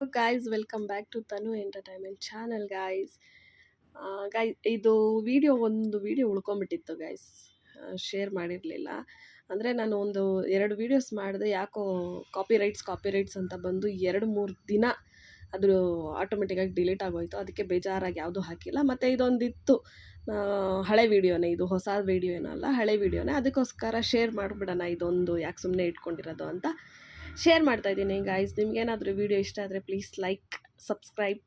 Guys, welcome back to Tanu Entertainment channel guys. ಇದು ಒಂದು video ಉಳ್ಕೊಂಬಿಟ್ಟಿತ್ತು guys. Share ಮಾಡಿರಲಿಲ್ಲ. ಅಂದರೆ ನಾನು ಒಂದು 2 ವೀಡಿಯೋಸ್ ಮಾಡಿದೆ. ಯಾಕೋ ಕಾಪಿರೈಟ್ಸ್ ಅಂತ ಬಂದು 2-3 ದಿನ ಅದು ಆಟೋಮೆಟಿಕ್ಕಾಗಿ ಡಿಲೀಟ್ ಆಗೋಯ್ತು. ಅದಕ್ಕೆ ಬೇಜಾರಾಗಿ ಯಾವುದೂ ಹಾಕಿಲ್ಲ. ಮತ್ತು ಇದೊಂದಿತ್ತು, ಹಳೆ ವೀಡಿಯೋನೇ, ಇದು ಹೊಸ ವೀಡಿಯೋ ಏನಲ್ಲ, ಹಳೆ ವೀಡಿಯೋನೇ. ಅದಕ್ಕೋಸ್ಕರ ಶೇರ್ ಮಾಡಿಬಿಡೋಣ, ಇದೊಂದು ಯಾಕೆ ಸುಮ್ಮನೆ ಇಟ್ಕೊಂಡಿರೋದು ಅಂತ ಶೇರ್ ಮಾಡ್ತಾಯಿದ್ದೀನಿ ಗೈಸ್. ನಿಮ್ಗೇನಾದರೂ ವೀಡಿಯೋ ಇಷ್ಟ ಆದರೆ ಪ್ಲೀಸ್ ಲೈಕ್, ಸಬ್ಸ್ಕ್ರೈಬ್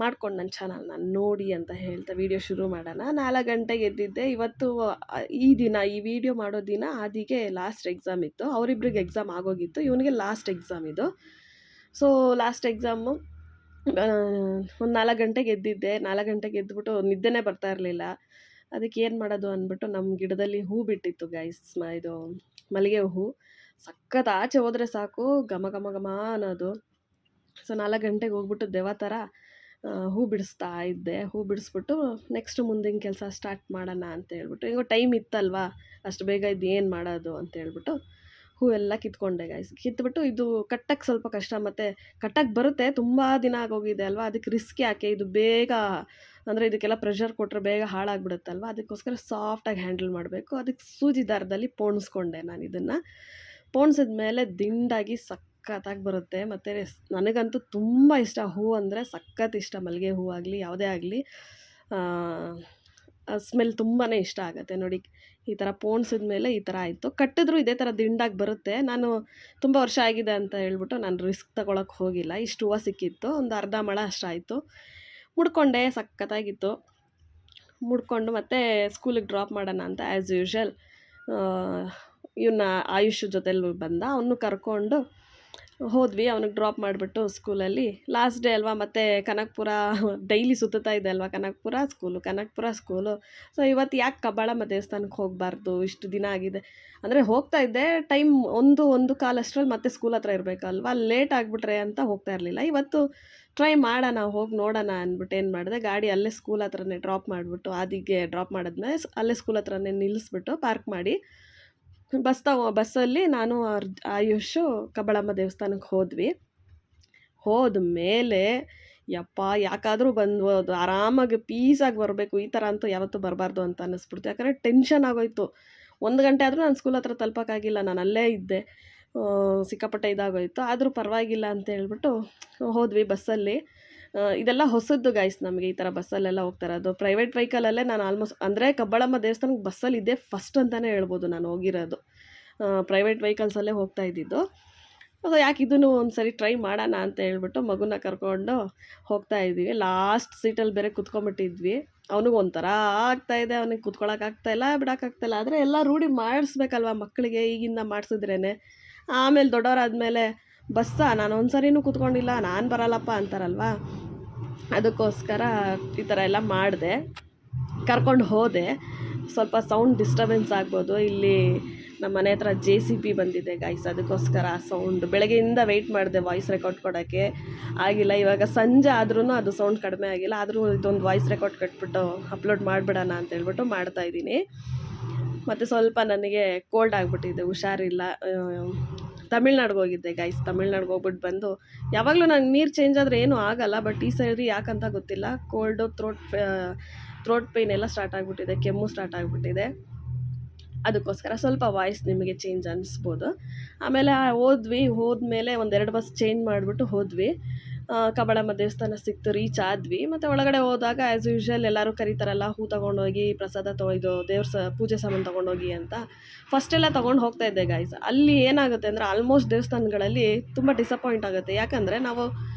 ಮಾಡ್ಕೊಂಡು ನನ್ನ ಚಾನಲ್ನ ನೋಡಿ ಅಂತ ಹೇಳ್ತಾ ವೀಡಿಯೋ ಶುರು ಮಾಡೋಣ. 4 ಗಂಟೆಗೆ ಎದ್ದಿದ್ದೆ ಇವತ್ತು. ಈ ವಿಡಿಯೋ ಮಾಡೋ ದಿನ ಆದಿಗೆ ಲಾಸ್ಟ್ ಎಕ್ಸಾಮ್ ಇತ್ತು. ಅವರಿಬ್ರಿಗೆ ಎಕ್ಸಾಮ್ ಆಗೋಗಿತ್ತು, ಇವನಿಗೆ ಲಾಸ್ಟ್ ಎಕ್ಸಾಮ್ ಇದು. ಸೊ ಲಾಸ್ಟ್ ಎಕ್ಸಾಮು ಒಂದು 4 ಗಂಟೆಗೆ ಎದ್ದಿದ್ದೆ. 4 ಗಂಟೆಗೆ ಎದ್ದುಬಿಟ್ಟು ನಿದ್ದೆನೇ ಬರ್ತಾ ಇರಲಿಲ್ಲ. ಅದಕ್ಕೆ ಏನು ಮಾಡೋದು ಅಂದ್ಬಿಟ್ಟು ನಮ್ಮ ಗಿಡದಲ್ಲಿ ಹೂ ಬಿಟ್ಟಿತ್ತು ಗೈಸ್. ಇದು ಮಲ್ಲಿಗೆ ಹೂ ಸಖತ್ ಆಚೆ ಹೋದರೆ ಸಾಕು ಘಮ ಘಮ ಘಮ ಅನ್ನೋದು. ಸೊ 4 ಗಂಟೆಗೆ ಹೋಗ್ಬಿಟ್ಟು ದೆವ್ವ ಥರ ಹೂ ಬಿಡಿಸ್ತಾ ಇದ್ದೆ. ಹೂ ಬಿಡಿಸ್ಬಿಟ್ಟು ನೆಕ್ಸ್ಟ್ ಮುಂದಿನ ಕೆಲಸ ಸ್ಟಾರ್ಟ್ ಮಾಡೋಣ ಅಂತ ಹೇಳ್ಬಿಟ್ಟು, ಹೆಂಗೋ ಟೈಮ್ ಇತ್ತಲ್ವಾ, ಅಷ್ಟು ಬೇಗ ಇದು ಏನು ಮಾಡೋದು ಅಂತ ಹೇಳ್ಬಿಟ್ಟು ಹೂವೆಲ್ಲ ಕಿತ್ಕೊಂಡೆ ಗೈಸ್. ಕಿತ್ಬಿಟ್ಟು ಇದು ಕಟ್ಟಕ್ಕೆ ಸ್ವಲ್ಪ ಕಷ್ಟ, ಮತ್ತು ಕಟ್ಟಕ್ಕೆ ಬರುತ್ತೆ, ತುಂಬ ದಿನ ಆಗೋಗಿದೆ ಅಲ್ವಾ, ಅದಕ್ಕೆ ರಿಸ್ಕ್ ಯಾಕೆ, ಇದು ಬೇಗ ಅಂದರೆ ಇದಕ್ಕೆಲ್ಲ ಪ್ರೆಷರ್ ಕೊಟ್ಟರೆ ಬೇಗ ಹಾಳಾಗ್ಬಿಡುತ್ತಲ್ವ, ಅದಕ್ಕೋಸ್ಕರ ಸಾಫ್ಟಾಗಿ ಹ್ಯಾಂಡಲ್ ಮಾಡಬೇಕು. ಅದಕ್ಕೆ ಸೂಜಿ ದಾರದಲ್ಲಿ ಪೋಣಿಸ್ಕೊಂಡೆ ನಾನು. ಇದನ್ನು ಪೋಣಿಸಿದ ಮೇಲೆ ದಿಂಡಾಗಿ ಸಖತ್ತಾಗಿ ಬರುತ್ತೆ. ಮತ್ತು ನನಗಂತೂ ತುಂಬ ಇಷ್ಟ ಹೂ ಅಂದರೆ, ಸಖತ್ ಇಷ್ಟ. ಮಲ್ಲಿಗೆ ಹೂ ಆಗಲಿ ಯಾವುದೇ ಆಗಲಿ, ಸ್ಮೆಲ್ ತುಂಬಾ ಇಷ್ಟ ಆಗುತ್ತೆ. ನೋಡಿ, ಈ ಥರ ಪೋಣಿಸಿದ ಮೇಲೆ ಈ ಥರ ಆಯಿತು. ಕಟ್ಟಿದ್ರೂ ಇದೇ ಥರ ದಿಂಡಾಗಿ ಬರುತ್ತೆ. ನಾನು ತುಂಬ ವರ್ಷ ಆಗಿದೆ ಅಂತ ಹೇಳ್ಬಿಟ್ಟು ನಾನು ರಿಸ್ಕ್ ತೊಗೊಳಕ್ಕೆ ಹೋಗಿಲ್ಲ. ಇಷ್ಟು ಹೂವು ಸಿಕ್ಕಿತ್ತು, ಒಂದು ಅರ್ಧ ಮೊಳ ಅಷ್ಟಾಯಿತು. ಮುಡ್ಕೊಂಡೆ, ಸಖತ್ತಾಗಿತ್ತು. ಮುಡ್ಕೊಂಡು ಮತ್ತೆ ಸ್ಕೂಲಿಗೆ ಡ್ರಾಪ್ ಮಾಡೋಣ ಅಂತ ಆ್ಯಸ್ ಯೂಶ್ವಲ್ ಇವನ್ನ ಆಯುಷ್ ಜೊತೆಲಿ ಬಂದ, ಅವನು ಕರ್ಕೊಂಡು ಹೋದ್ವಿ. ಅವ್ನಿಗೆ ಡ್ರಾಪ್ ಮಾಡಿಬಿಟ್ಟು ಸ್ಕೂಲಲ್ಲಿ ಲಾಸ್ಟ್ ಡೇ ಅಲ್ವಾ, ಮತ್ತು ಕನಕಪುರ ಡೈಲಿ ಸುತ್ತಾ ಇದೆ ಅಲ್ವಾ, ಕನಕಪುರ ಸ್ಕೂಲು. ಸೊ ಇವತ್ತು ಯಾಕೆ ಕಬ್ಬಾಳಮ್ಮ ದೇವಸ್ಥಾನಕ್ಕೆ ಹೋಗಬಾರ್ದು, ಇಷ್ಟು ದಿನ ಆಗಿದೆ ಅಂದರೆ ಹೋಗ್ತಾ ಇದ್ದೆ. ಟೈಮ್ 1 ಅಷ್ಟರಲ್ಲಿ ಮತ್ತೆ ಸ್ಕೂಲ್ ಹತ್ರ ಇರಬೇಕಲ್ವಾ, ಲೇಟ್ ಆಗಿಬಿಟ್ರೆ ಅಂತ ಹೋಗ್ತಾ ಇರಲಿಲ್ಲ. ಇವತ್ತು ಟ್ರೈ ಮಾಡೋಣ, ಹೋಗಿ ನೋಡೋಣ ಅಂದ್ಬಿಟ್ಟು ಏನು ಮಾಡಿದೆ, ಗಾಡಿ ಅಲ್ಲೇ ಸ್ಕೂಲ್ ಹತ್ರನೇ ಡ್ರಾಪ್ ಮಾಡಿಬಿಟ್ಟು, ಆದಿಗೆ ಡ್ರಾಪ್ ಮಾಡಿದ್ಮೇಲೆ ಅಲ್ಲೇ ಸ್ಕೂಲ್ ಹತ್ರನೇ ನಿಲ್ಲಿಸ್ಬಿಟ್ಟು ಪಾರ್ಕ್ ಮಾಡಿ ಬಸ್ಸಲ್ಲಿ ನಾನು ಆಯುಷು ಕಬ್ಬಾಳಮ್ಮ ದೇವಸ್ಥಾನಕ್ಕೆ ಹೋದ್ವಿ. ಹೋದ್ಮೇಲೆ ಯಪ್ಪ ಯಾಕಾದರೂ ಬಂದು ಆರಾಮಾಗಿ ಪೀಸಾಗಿ ಬರಬೇಕು, ಈ ಥರ ಅಂತೂ ಯಾವತ್ತೂ ಬರಬಾರ್ದು ಅಂತ ಅನ್ನಿಸ್ಬಿಡ್ತು. ಯಾಕಂದರೆ ಟೆನ್ಷನ್ ಆಗೋಯ್ತು. 1 ಗಂಟೆ ಆದರೂ ನಾನು ಸ್ಕೂಲ್ ಹತ್ರ ತಲುಪೋಕ್ಕಾಗಿಲ್ಲ, ನಾನು ಅಲ್ಲೇ ಇದ್ದೆ. ಸಿಕ್ಕಾಪಟ್ಟೆ ಇದಾಗೋಯಿತು. ಆದರೂ ಪರವಾಗಿಲ್ಲ ಅಂತ ಹೇಳ್ಬಿಟ್ಟು ಹೋದ್ವಿ ಬಸ್ಸಲ್ಲಿ. ಇದೆಲ್ಲ ಹೊಸದ್ದು ಗೈಸ್ ನಮಗೆ, ಈ ಥರ ಬಸ್ಸಲ್ಲೆಲ್ಲ ಹೋಗ್ತಾ ಇರೋದು. ಪ್ರೈವೇಟ್ ವೆಹಿಕಲಲ್ಲೇ ನಾನು ಆಲ್ಮೋಸ್ಟ್ ಅಂದರೆ ಕಬ್ಬಾಳಮ್ಮ ದೇವಸ್ಥಾನಕ್ಕೆ ಬಸ್ಸಲ್ಲಿ ಇದ್ದೇ ಫಸ್ಟ್ ಅಂತಲೇ ಹೇಳ್ಬೋದು ನಾನು ಹೋಗಿರೋದು. ಪ್ರೈವೇಟ್ ವೆಹಿಕಲ್ಸಲ್ಲೇ ಹೋಗ್ತಾ ಇದ್ದಿದ್ದು. ಅದು ಯಾಕೆ ಇದನ್ನು ಒಂದು ಸರಿ ಟ್ರೈ ಮಾಡೋಣ ಅಂತ ಹೇಳ್ಬಿಟ್ಟು ಮಗುನ ಕರ್ಕೊಂಡು ಹೋಗ್ತಾ ಇದ್ದೀವಿ. ಲಾಸ್ಟ್ ಸೀಟಲ್ಲಿ ಬೇರೆ ಕುತ್ಕೊಂಡ್ಬಿಟ್ಟಿದ್ವಿ. ಅವನಿಗೆ ಒಂಥರ ಆಗ್ತಾಯಿದೆ, ಅವನಿಗೆ ಕುತ್ಕೊಳ್ಳೋಕ್ಕಾಗ್ತಾಯಿಲ್ಲ, ಬಿಡೋಕ್ಕಾಗ್ತಾಯಿಲ್ಲ. ಆದರೆ ಎಲ್ಲ ರೂಢಿ ಮಾಡಿಸ್ಬೇಕಲ್ವ ಮಕ್ಕಳಿಗೆ, ಈಗಿಂದ ಮಾಡಿಸಿದ್ರೇ. ಆಮೇಲೆ ದೊಡ್ಡವರಾದಮೇಲೆ ನಾನು ಒಂದು ಸರಿನೂ ಕೂತ್ಕೊಂಡಿಲ್ಲ, ನಾನು ಬರಲ್ಲಪ್ಪ ಅಂತಾರಲ್ವ, ಅದಕ್ಕೋಸ್ಕರ ಈ ಥರ ಎಲ್ಲ ಮಾಡಿದೆ. ಕರ್ಕೊಂಡು ಹೋದೆ. ಸ್ವಲ್ಪ ಸೌಂಡ್ ಡಿಸ್ಟರ್ಬೆನ್ಸ್ ಆಗ್ಬೋದು, ಇಲ್ಲಿ ನಮ್ಮ ಮನೆ ಹತ್ರ JCB ಬಂದಿದೆ ಗೈಸ್, ಅದಕ್ಕೋಸ್ಕರ ಸೌಂಡ್. ಬೆಳಗ್ಗೆಯಿಂದ ವೆಯ್ಟ್ ಮಾಡಿದೆ ವಾಯ್ಸ್ ರೆಕಾರ್ಡ್ ಕೊಡೋಕ್ಕೆ, ಆಗಿಲ್ಲ. ಇವಾಗ ಸಂಜೆ ಆದ್ರೂ ಅದು ಸೌಂಡ್ ಕಡಿಮೆ ಆಗಿಲ್ಲ. ಆದರೂ ಇದೊಂದು ವಾಯ್ಸ್ ರೆಕಾರ್ಡ್ ಕಟ್ಬಿಟ್ಟು ಅಪ್ಲೋಡ್ ಮಾಡಿಬಿಡೋಣ ಅಂತ ಹೇಳ್ಬಿಟ್ಟು ಮಾಡ್ತಾಯಿದ್ದೀನಿ. ಮತ್ತು ಸ್ವಲ್ಪ ನನಗೆ ಕೋಲ್ಡ್ ಆಗಿಬಿಟ್ಟಿದೆ, ಹುಷಾರಿಲ್ಲ. ತಮಿಳ್ನಾಡಿಗೆ ಹೋಗಿದ್ದೆ ಗೈಸ್. ತಮಿಳ್ನಾಡಿಗೆ ಹೋಗ್ಬಿಟ್ಟು ಬಂದು, ಯಾವಾಗಲೂ ನಂಗೆ ನೀರು ಚೇಂಜ್ ಆದರೆ ಏನೂ ಆಗೋಲ್ಲ, ಬಟ್ ಈ ಸರಿ ಯಾಕಂತ ಗೊತ್ತಿಲ್ಲ, ಕೋಲ್ಡು, ಥ್ರೋಟ್ ಪೇಯ್ನ್ ಎಲ್ಲ ಸ್ಟಾರ್ಟ್ ಆಗಿಬಿಟ್ಟಿದೆ, ಕೆಮ್ಮು ಸ್ಟಾರ್ಟ್ ಆಗಿಬಿಟ್ಟಿದೆ. ಅದಕ್ಕೋಸ್ಕರ ಸ್ವಲ್ಪ ವಾಯ್ಸ್ ನಿಮಗೆ ಚೇಂಜ್ ಅನ್ನಿಸ್ಬೋದು. ಆಮೇಲೆ ಹೋದ್ಮೇಲೆ 1-2 ಬಸ್ ಚೇಂಜ್ ಮಾಡಿಬಿಟ್ಟು ಹೋದ್ವಿ. ಕಬ್ಬಾಳಮ್ಮ ದೇವಸ್ಥಾನ ಸಿಕ್ತು, ರೀಚ್ ಆದ್ವಿ. ಮತ್ತು ಒಳಗಡೆ ಹೋದಾಗ ಆ್ಯಸ್ ಯೂಶ್ವಲ್ ಎಲ್ಲರೂ ಕರೀತಾರಲ್ಲ, ಹೂ ತೊಗೊಂಡೋಗಿ ಪ್ರಸಾದ ಇದು ದೇವ್ರ ಪೂಜೆ ಸಾಮಾನು ತೊಗೊಂಡೋಗಿ ಅಂತ ಫಸ್ಟೆಲ್ಲ ತೊಗೊಂಡು ಹೋಗ್ತಾ ಇದ್ದೆ ಗೈಸ್. ಅಲ್ಲಿ ಏನಾಗುತ್ತೆ ಅಂದರೆ ಆಲ್ಮೋಸ್ಟ್ ದೇವಸ್ಥಾನಗಳಲ್ಲಿ ತುಂಬ ಡಿಸಪಾಯಿಂಟ್ ಆಗುತ್ತೆ. ಯಾಕಂದರೆ ನಾವು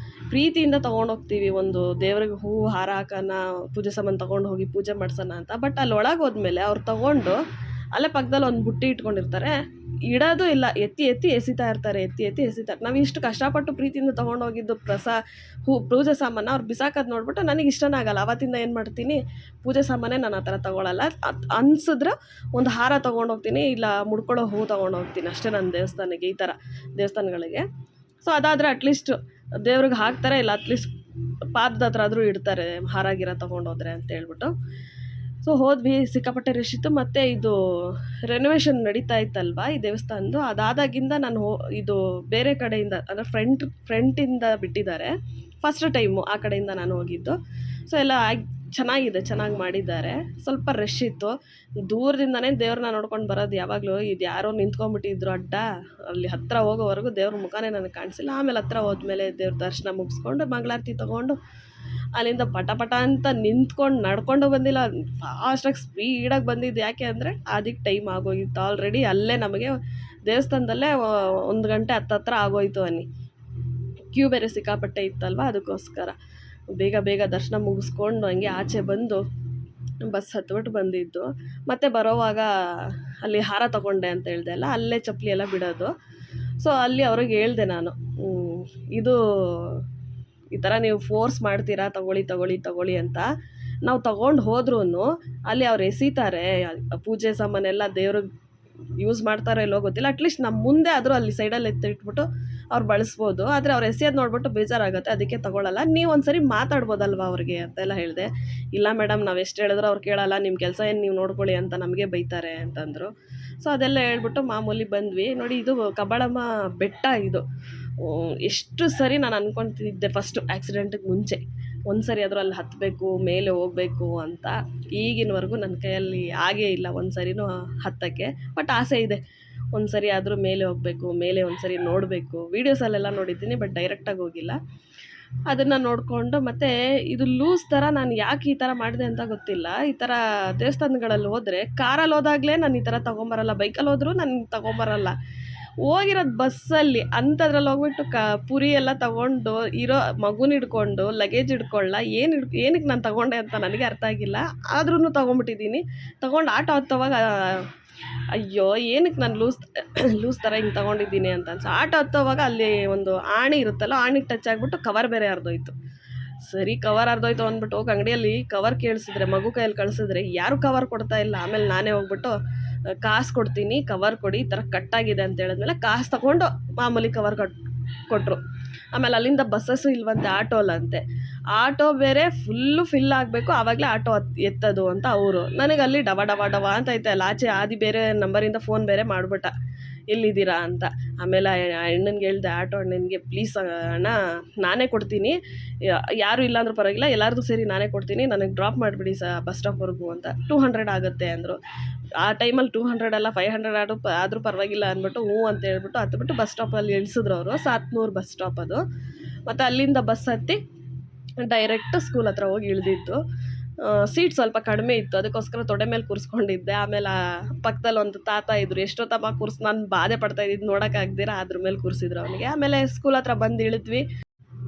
ಪ್ರೀತಿಯಿಂದ ತೊಗೊಂಡೋಗ್ತೀವಿ, ಒಂದು ದೇವ್ರಿಗೆ ಹೂ ಹಾರ ಹಾಕೋಣ, ಪೂಜೆ ಸಾಮಾನು ತೊಗೊಂಡು ಹೋಗಿ ಪೂಜೆ ಮಾಡ್ಸೋಣ ಅಂತ. ಬಟ್ ಅಲ್ಲಿ ಒಳಗೆ ಹೋದ್ಮೇಲೆ ಅವ್ರು ತೊಗೊಂಡು ಅಲ್ಲೇ ಪಕ್ಕದಲ್ಲಿ ಒಂದು ಬುಟ್ಟಿ ಇಟ್ಕೊಂಡಿರ್ತಾರೆ, ಇಡೋದು ಇಲ್ಲ, ಎತ್ತಿ ಎಸಿತಾ ಇರ್ತಾರೆ. ನಾವು ಇಷ್ಟು ಕಷ್ಟಪಟ್ಟು ಪ್ರೀತಿಯಿಂದ ತೊಗೊಂಡೋಗಿದ್ದು ಪೂಜೆ ಸಾಮಾನು ಅವ್ರು ಬಿಸಾಕೋದು ನೋಡ್ಬಿಟ್ಟು ನನಗೆ ಇಷ್ಟನೇ ಆಗಲ್ಲ. ಆವತ್ತಿಂದ ಏನು ಮಾಡ್ತೀನಿ, ಪೂಜೆ ಸಾಮಾನೇ ನಾನು ಆ ಥರ ತೊಗೊಳಲ್ಲ. ಅನ್ಸಿದ್ರೆ ಒಂದು ಹಾರ ತೊಗೊಂಡೋಗ್ತೀನಿ, ಇಲ್ಲ ಮುಡ್ಕೊಳ್ಳೋ ಹೂ ತೊಗೊಂಡೋಗ್ತೀನಿ ಅಷ್ಟೇ ನನ್ನ ದೇವಸ್ಥಾನಕ್ಕೆ, ಈ ಥರ ದೇವಸ್ಥಾನಗಳಿಗೆ. ಸೊ ಅದಾದರೆ ಅಟ್ಲೀಸ್ಟ್ ದೇವ್ರಿಗೆ ಹಾಕ್ತಾರೆ, ಇಲ್ಲ ಅಟ್ಲೀಸ್ಟ್ ಪಾದದ ಹತ್ರ ಆದರೂ ಇಡ್ತಾರೆ ಹಾರ ಗಿರ ತೊಗೊಂಡೋದ್ರೆ ಅಂತ ಹೇಳ್ಬಿಟ್ಟು. ಸೊ ಹೋದ್ವಿ, ಸಿಕ್ಕಾಪಟ್ಟೆ ರಶ್ ಇತ್ತು. ಮತ್ತು ಇದು ರೆನೋವೇಷನ್ ನಡೀತಾ ಇತ್ತಲ್ವ ಈ ದೇವಸ್ಥಾನದ್ದು, ಅದಾದಾಗಿಂದ ನಾನು ಇದು ಬೇರೆ ಕಡೆಯಿಂದ ಅಂದರೆ ಫ್ರಂಟಿಂದ ಬಿಟ್ಟಿದ್ದಾರೆ. ಫಸ್ಟ್ ಟೈಮು ಆ ಕಡೆಯಿಂದ ನಾನು ಹೋಗಿದ್ದು. ಸೊ ಎಲ್ಲ ಚೆನ್ನಾಗಿದೆ, ಚೆನ್ನಾಗಿ ಮಾಡಿದ್ದಾರೆ. ಸ್ವಲ್ಪ ರಶ್ ಇತ್ತು. ದೂರದಿಂದನೇ ದೇವ್ರನ್ನ ನೋಡ್ಕೊಂಡು ಬರೋದು ಯಾವಾಗಲೂ. ಇದು ಯಾರೋ ನಿಂತ್ಕೊಂಡ್ಬಿಟ್ಟಿದ್ರು ಅಡ್ಡ, ಅಲ್ಲಿ ಹತ್ತಿರ ಹೋಗೋವರೆಗೂ ದೇವ್ರ ಮುಖನೇ ನನಗೆ ಕಾಣಿಸಿಲ್ಲ. ಆಮೇಲೆ ಹತ್ತಿರ ಹೋದ್ಮೇಲೆ ದೇವ್ರ ದರ್ಶನ ಮುಗಿಸ್ಕೊಂಡು ಮಂಗಳಾರತಿ ತೊಗೊಂಡು ಅಲ್ಲಿಂದ ಪಟ ಪಟ ಅಂತ ನಿಂತ್ಕೊಂಡು ನಡ್ಕೊಂಡು ಬಂದಿಲ್ಲ, ಫಾಸ್ಟಾಗಿ ಸ್ಪೀಡಾಗಿ ಬಂದಿದ್ದು. ಯಾಕೆ ಅಂದರೆ ಅದಕ್ಕೆ ಟೈಮ್ ಆಗೋಗಿತ್ತು ಆಲ್ರೆಡಿ. ಅಲ್ಲೇ ನಮಗೆ ದೇವಸ್ಥಾನದಲ್ಲೇ 1 ಗಂಟೆ ಹತ್ತತ್ರ ಆಗೋಯ್ತು ಅನ್ನಿ. ಕ್ಯೂ ಬೇರೆ ಸಿಕ್ಕಾಪಟ್ಟೆ ಇತ್ತಲ್ವ, ಅದಕ್ಕೋಸ್ಕರ ಬೇಗ ಬೇಗ ದರ್ಶನ ಮುಗಿಸ್ಕೊಂಡು ಹಂಗೆ ಆಚೆ ಬಂದು ಬಸ್ ಹತ್ಬಿಟ್ಟು ಬಂದಿದ್ದು. ಮತ್ತು ಬರೋವಾಗ ಅಲ್ಲಿ ಹಾರ ತೊಗೊಂಡೆ ಅಂತ ಹೇಳ್ದೆ ಅಲ್ಲ, ಅಲ್ಲೇ ಚಪ್ಪಲಿ ಎಲ್ಲ ಬಿಡೋದು. ಸೊ ಅಲ್ಲಿ ಅವ್ರಿಗೆ ಹೇಳ್ದೆ ನಾನು, ಇದು ಈ ಥರ ನೀವು ಫೋರ್ಸ್ ಮಾಡ್ತೀರಾ ತಗೊಳ್ಳಿ ಅಂತ. ನಾವು ತೊಗೊಂಡು ಹೋದ್ರೂ ಅಲ್ಲಿ ಅವ್ರು ಎಸಿತಾರೆ ಪೂಜೆ ಸಾಮಾನೆಲ್ಲ, ದೇವ್ರಿಗೆ ಯೂಸ್ ಮಾಡ್ತಾರೋ ಇಲ್ಲೋ ಗೊತ್ತಿಲ್ಲ. ಅಟ್ಲೀಸ್ಟ್ ನಮ್ಮ ಮುಂದೆ ಆದರೂ ಅಲ್ಲಿ ಸೈಡಲ್ಲಿ ಎತ್ತಿಟ್ಬಿಟ್ಟು ಅವ್ರು ಬಳಸ್ಬೋದು. ಆದರೆ ಅವ್ರು ಎಸೆಯೋದು ನೋಡ್ಬಿಟ್ಟು ಬೇಜಾರಾಗುತ್ತೆ, ಅದಕ್ಕೆ ತೊಗೊಳ್ಳಲ್ಲ. ನೀವು ಒಂದ್ಸರಿ ಮಾತಾಡ್ಬೋದಲ್ವ ಅವ್ರಿಗೆ ಅಂತೆಲ್ಲ ಹೇಳಿದೆ. ಇಲ್ಲ ಮೇಡಮ್, ನಾವು ಎಷ್ಟು ಹೇಳಿದ್ರು ಅವ್ರು ಕೇಳಲ್ಲ, ನಿಮ್ಮ ಕೆಲಸ ಏನು ನೀವು ನೋಡ್ಕೊಳ್ಳಿ ಅಂತ ನಮಗೆ ಬೈತಾರೆ ಅಂತಂದರು. ಸೊ ಅದೆಲ್ಲ ಹೇಳ್ಬಿಟ್ಟು ಮಾಮೂಲಿ ಬಂದ್ವಿ. ನೋಡಿ, ಇದು ಕಬ್ಬಾಳಮ್ಮ ಬೆಟ್ಟ. ಇದು ಎಷ್ಟು ಸರಿ ನಾನು ಅಂದ್ಕೊತಿದ್ದೆ ಫಸ್ಟು ಆ್ಯಕ್ಸಿಡೆಂಟಿಗೆ ಮುಂಚೆ, ಒಂದು ಸರಿ ಆದರೂ ಅಲ್ಲಿ ಹತ್ತಬೇಕು, ಮೇಲೆ ಹೋಗಬೇಕು ಅಂತ. ಈಗಿನವರೆಗೂ ನನ್ನ ಕೈಯಲ್ಲಿ ಆಗೇ ಇಲ್ಲ ಒಂದು ಸರಿನೂ ಹತ್ತಕ್ಕೆ. ಬಟ್ ಆಸೆ ಇದೆ, ಒಂದು ಸರಿ ಆದರೂ ಮೇಲೆ ಹೋಗಬೇಕು, ಮೇಲೆ ಒಂದು ಸರಿ ನೋಡಬೇಕು. ವೀಡಿಯೋಸಲ್ಲೆಲ್ಲ ನೋಡಿದ್ದೀನಿ, ಬಟ್ ಡೈರೆಕ್ಟಾಗಿ ಹೋಗಿಲ್ಲ. ಅದನ್ನು ನೋಡಿಕೊಂಡು, ಮತ್ತು ಇದು ಲೂಸ್ ಥರ ನಾನು ಯಾಕೆ ಈ ಥರ ಮಾಡಿದೆ ಅಂತ ಗೊತ್ತಿಲ್ಲ. ಈ ಥರ ದೇವಸ್ಥಾನಗಳಲ್ಲಿ ಹೋದರೆ ಕಾರಲ್ಲಿ ಹೋದಾಗಲೇ ನಾನು ಈ ಥರ ತೊಗೊಂಬರಲ್ಲ, ಬೈಕಲ್ಲಿ ಹೋದರೂ ನಾನು ತೊಗೊಂಬರಲ್ಲ. ಹೋಗಿರೋದು ಬಸ್ಸಲ್ಲಿ, ಅಂಥದ್ರಲ್ಲಿ ಹೋಗ್ಬಿಟ್ಟು ಪುರಿ ಎಲ್ಲ ತೊಗೊಂಡು ಇರೋ ಮಗುನ ಹಿಡ್ಕೊಂಡು ಲಗೇಜ್ ಹಿಡ್ಕೊಳ್ಳ, ಏನಕ್ಕೆ ನಾನು ತೊಗೊಂಡೆ ಅಂತ ನನಗೆ ಅರ್ಥ ಆಗಿಲ್ಲ. ಆದ್ರೂ ತೊಗೊಂಬಿಟ್ಟಿದ್ದೀನಿ. ತೊಗೊಂಡು ಆಟೋ ಹತ್ತೋವಾಗ ಅಯ್ಯೋ ಏನಕ್ಕೆ ನಾನು ಲೂಸ್ ಥರ ಹಿಂಗೆ ತೊಗೊಂಡಿದ್ದೀನಿ ಅಂತ ಆಟೋ ಹತ್ತೋವಾಗ ಅಲ್ಲಿ ಒಂದು ಆಣಿ ಇರುತ್ತಲ್ಲ, ಆಣಿಗೆ ಟಚ್ ಆಗಿಬಿಟ್ಟು ಕವರ್ ಬೇರೆ ಹರಿದೋಯ್ತು. ಸರಿ, ಕವರ್ ಹರಿದೋಯ್ತು ಅಂದ್ಬಿಟ್ಟು ಹೋಗಿ ಅಂಗಡಿಯಲ್ಲಿ ಕವರ್ ಕೇಳಿಸಿದ್ರೆ, ಮಗು ಕೈಯಲ್ಲಿ ಕಳಿಸಿದ್ರೆ ಯಾರೂ ಕವರ್ ಕೊಡ್ತಾ ಇಲ್ಲ. ಆಮೇಲೆ ನಾನೇ ಹೋಗ್ಬಿಟ್ಟು ಕಾಸು ಕೊಡ್ತೀನಿ, ಕವರ್ ಕೊಡಿ, ಈ ಥರ ಕಟ್ಟಾಗಿದೆ ಅಂತ ಹೇಳಿದ್ಮೇಲೆ ಕಾಸು ತೊಗೊಂಡು ಮಾಮೂಲಿ ಕವರ್ ಕೊಟ್ಟರು. ಆಮೇಲೆ ಅಲ್ಲಿಂದ ಬಸ್ಸಸ್ಸು ಇಲ್ವಂತೆ, ಆಟೋಲಂತೆ. ಆಟೋ ಬೇರೆ ಫಿಲ್ ಆಗಬೇಕು, ಆವಾಗಲೇ ಆಟೋ ಎತ್ತೋದು ಅಂತ ಅವರು. ನನಗೆ ಅಲ್ಲಿ ಡವ ಅಂತ ಐತೆ ಅಲ್ಲ, ಆಚೆ ಆದಿ ಬೇರೆ ನಂಬರಿಂದ ಫೋನ್ ಬೇರೆ ಮಾಡಿಬಿಟ್ಟ, ಎಲ್ಲಿದ್ದೀರಾ ಅಂತ. ಆಮೇಲೆ ಅಣ್ಣನಿಗೆ ಹೇಳ್ದೆ, ಆಟೋ ಅಣ್ಣನಿಗೆ, ಪ್ಲೀಸ್ ಅಣ್ಣ ನಾನೇ ಕೊಡ್ತೀನಿ, ಯಾರೂ ಇಲ್ಲಾಂದ್ರೂ ಪರವಾಗಿಲ್ಲ, ಎಲ್ಲರದು ಸೇರಿ ನಾನೇ ಕೊಡ್ತೀನಿ, ನನಗೆ ಡ್ರಾಪ್ ಮಾಡಿಬಿಡಿ ಬಸ್ ಸ್ಟಾಪ್ವರೆಗೂ ಅಂತ. 200 ಆಗುತ್ತೆ ಅಂದರು. ಆ ಟೈಮಲ್ಲಿ 200 ಅಲ್ಲ, 500 ಆದರೂ ಪರವಾಗಿಲ್ಲ ಅಂದ್ಬಿಟ್ಟು ಹ್ಞೂ ಅಂತ ಹೇಳ್ಬಿಟ್ಟು ಹತ್ಬಿಟ್ಟು ಬಸ್ ಸ್ಟಾಪಲ್ಲಿ ಇಳಿಸಿದ್ರು ಅವರು. 700 ಬಸ್ ಸ್ಟಾಪ್ ಅದು. ಮತ್ತು ಅಲ್ಲಿಂದ ಬಸ್ ಹತ್ತಿ ಡೈರೆಕ್ಟ್ ಸ್ಕೂಲ್ ಹತ್ರ ಹೋಗಿ ಇಳಿದಿದ್ದು. ಸೀಟ್ ಸ್ವಲ್ಪ ಕಡಿಮೆ ಇತ್ತು, ಅದಕ್ಕೋಸ್ಕರ ತೊಡೆ ಮೇಲೆ ಕೂರಿಸ್ಕೊಂಡಿದ್ದೆ. ಆಮೇಲೆ ಪಕ್ಕದಲ್ಲಿ ಒಂದು ತಾತ ಇದ್ದರು, ಎಷ್ಟೊತ್ತಮ್ಮ ನಾನು ಬಾಧೆ ಪಡ್ತಾಯಿದ್ದು ನೋಡೋಕ್ಕಾಗ್ದಿರ ಅದ್ರ ಮೇಲೆ ಕೂರಿಸಿದ್ರು ಅವನಿಗೆ. ಆಮೇಲೆ ಸ್ಕೂಲ್ ಹತ್ರ ಬಂದು ಇಳಿದ್ವಿ.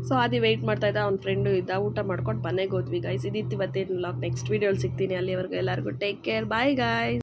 ಸೊ ಅದು ವೆಯ್ಟ್ ಮಾಡ್ತಾಯಿದ್ದ, ಅವ್ನ ಫ್ರೆಂಡು ಇದ್ದ. ಊಟ ಮಾಡ್ಕೊಂಡು ಮನೆಗೆ ಹೋದ್ವಿ ಗೈಸ್. ಇದಿತ್ತು ಇವತ್ತೇನು ವ್ಲಾಗ್. ನೆಕ್ಸ್ಟ್ ವೀಡಿಯೋಲಿ ಸಿಗ್ತೀನಿ. ಅಲ್ಲಿವರೆಗೂ ಎಲ್ಲರಿಗೂ ಟೇಕ್ ಕೇರ್, ಬಾಯ್ ಗಾಯ್ಸ್.